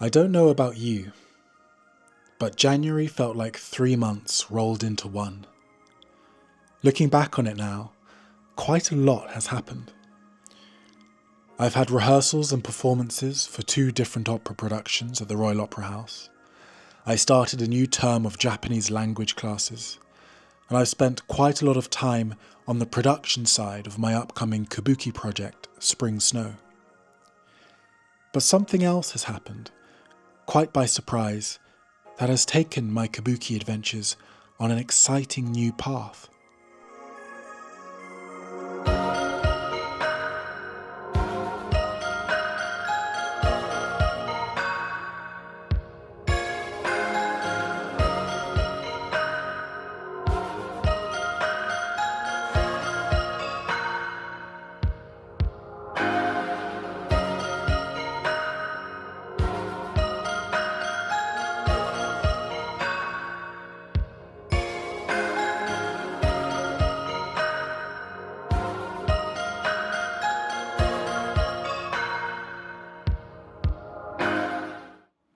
I don't know about you, but January felt like 3 months rolled into one. Looking back on it now, quite a lot has happened. I've had rehearsals and performances for 2 different opera productions at the Royal Opera House. I started a new term of Japanese language classes, and I've spent quite a lot of time on the production side of my upcoming kabuki project, Spring Snow. But something else has happened, quite by surprise, that has taken my kabuki adventures on an exciting new path.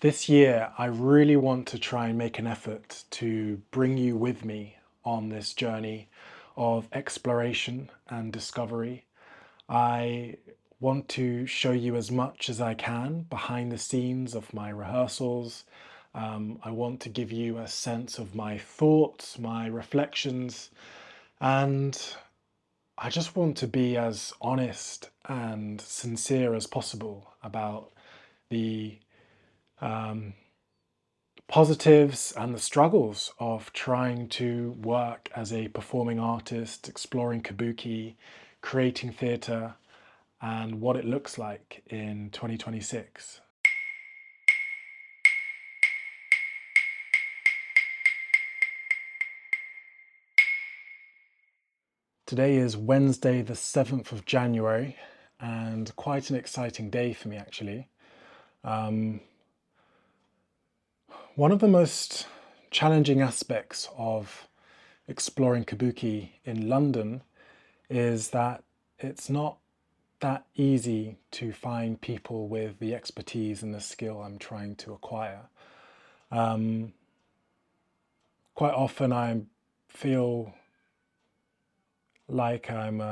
This year, I really want to try and make an effort to bring you with me on this journey of exploration and discovery. I want to show you as much as I can behind the scenes of my rehearsals. I want to give you a sense of my thoughts, my reflections, and I just want to be as honest and sincere as possible about the positives and the struggles of trying to work as a performing artist, exploring kabuki, creating theatre, and what it looks like in 2026. Today is Wednesday, the 7th of January, and quite an exciting day for me actually. One of the most challenging aspects of exploring kabuki in London is that it's not that easy to find people with the expertise and the skill I'm trying to acquire. Quite often I feel like I'm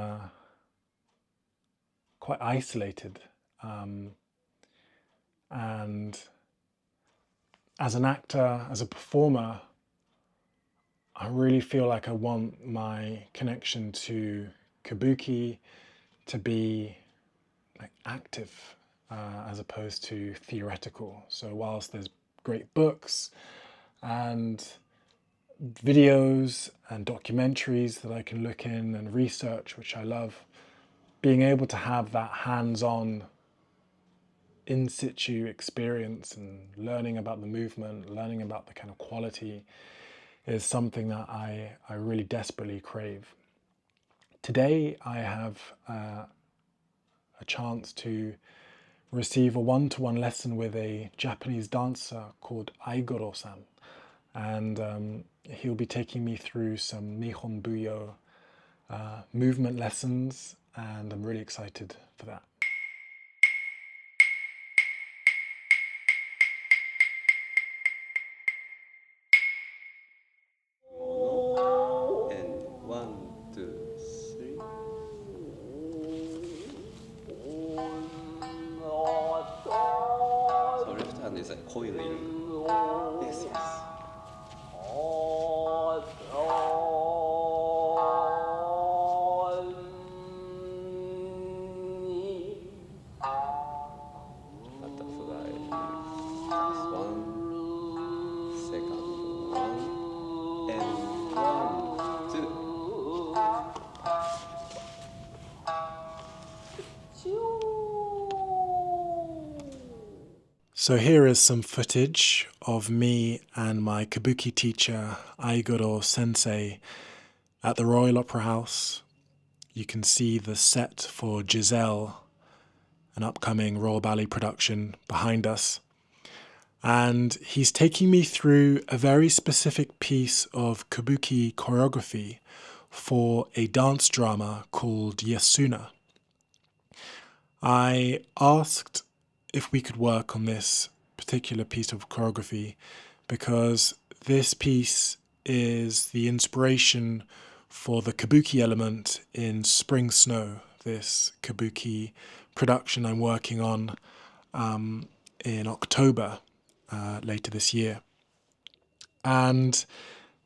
quite isolated, and as an actor, as a performer, I really feel like I want my connection to kabuki to be like active as opposed to theoretical. So whilst there's great books and videos and documentaries that I can look in and research, which I love, being able to have that hands-on in situ experience and learning about the movement, learning about the kind of quality is something that I really desperately crave. Today I have a chance to receive a one-to-one lesson with a Japanese dancer called Aigorō-san, and he'll be taking me through some Nihon Buyo movement lessons, and I'm really excited for that. And 1, 2, 3. So left hand is like coiling. Yes, yes. Butterfly. Just 1, second 1, and 1, 2. So here is some footage of me and my kabuki teacher Aigorō sensei at the Royal Opera House. You can see the set for Giselle, an upcoming Royal Ballet production, behind us. And he's taking me through a very specific piece of kabuki choreography for a dance drama called Yasuna. I asked if we could work on this particular piece of choreography because this piece is the inspiration for the Kabuki element in Spring Snow, this Kabuki production I'm working on in October later this year. And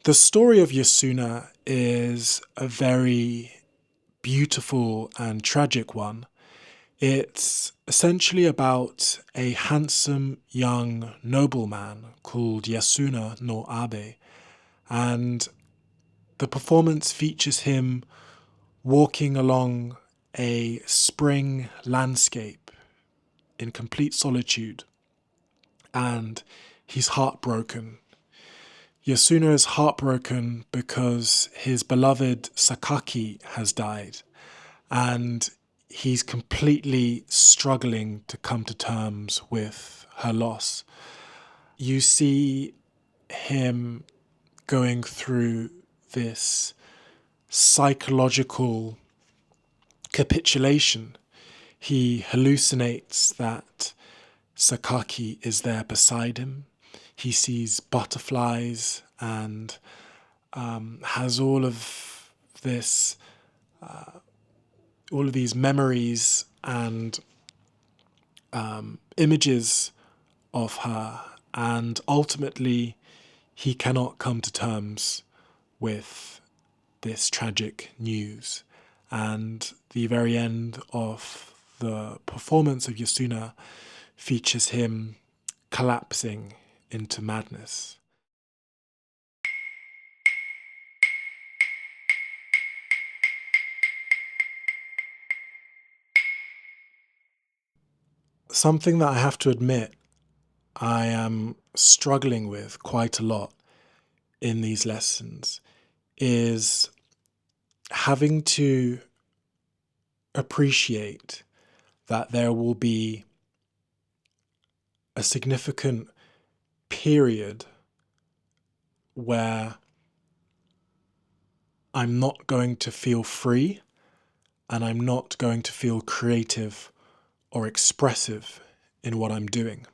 the story of Yasuna is a very beautiful and tragic one. It's essentially about a handsome young nobleman called Yasuna no Abe, and the performance features him walking along a spring landscape in complete solitude, and he's heartbroken. Yasuna is heartbroken because his beloved Sakaki has died, and he's completely struggling to come to terms with her loss. You see him going through this psychological capitulation. He hallucinates that Sakaki is there beside him. He sees butterflies and has all of these memories and images of her, and ultimately he cannot come to terms with this tragic news. And the very end of the performance of Yasuna features him collapsing into madness. Something that I have to admit I am struggling with quite a lot in these lessons is having to appreciate that there will be a significant period where I'm not going to feel free and I'm not going to feel creative or expressive in what I'm doing.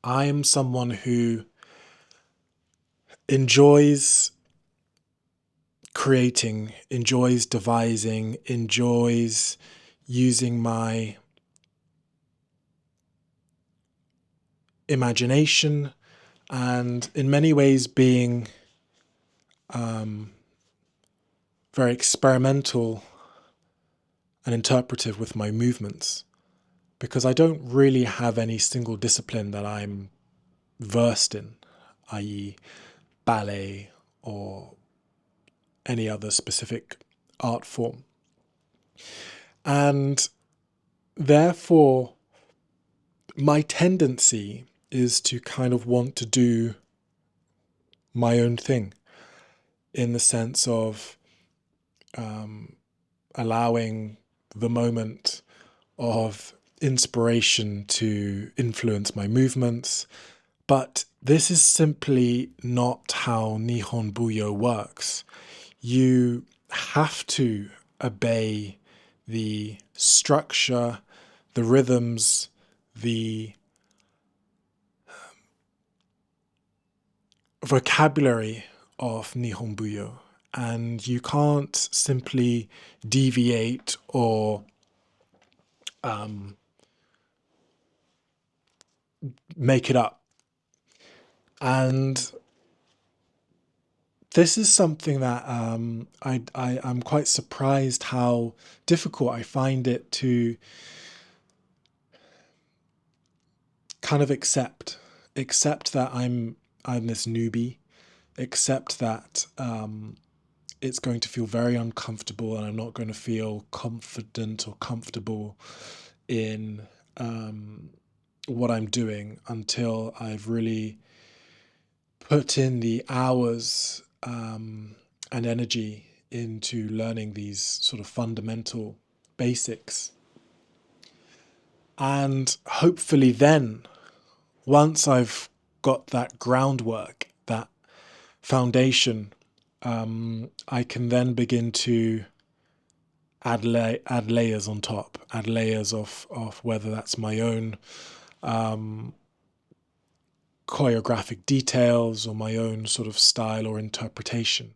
I am someone who enjoys creating, enjoys devising, enjoys using my imagination, and in many ways being very experimental and interpretive with my movements, because I don't really have any single discipline that I'm versed in, i.e. ballet or any other specific art form. And therefore, my tendency is to kind of want to do my own thing, in the sense of allowing the moment of inspiration to influence my movements. But this is simply not how Nihon Buyo works. You have to obey the structure, the rhythms, the vocabulary of Nihon Buyo, and you can't simply deviate or make it up. And this is something that I'm quite surprised how difficult I find it to kind of accept that I'm this newbie, accept that it's going to feel very uncomfortable and I'm not going to feel confident or comfortable in what I'm doing until I've really put in the hours and energy into learning these sort of fundamental basics. And hopefully then, once I've got that groundwork, that foundation, I can then begin to add layers on top, add layers of whether that's my own choreographic details or my own sort of style or interpretation.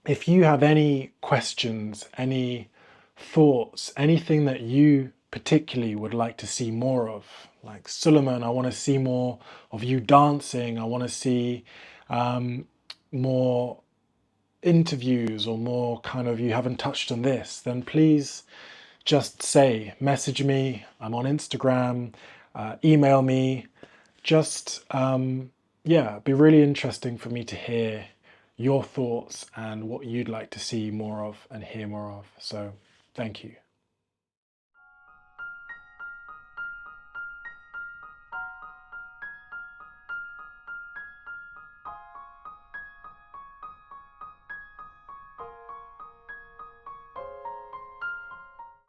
If you have any questions, any thoughts, anything that you particularly would like to see more of, like Suleiman, I want to see more of you dancing, I want to see more interviews or more kind of you haven't touched on this, then please just say, message me, I'm on Instagram, email me, just yeah, it'd be really interesting for me to hear your thoughts and what you'd like to see more of and hear more of. So thank you.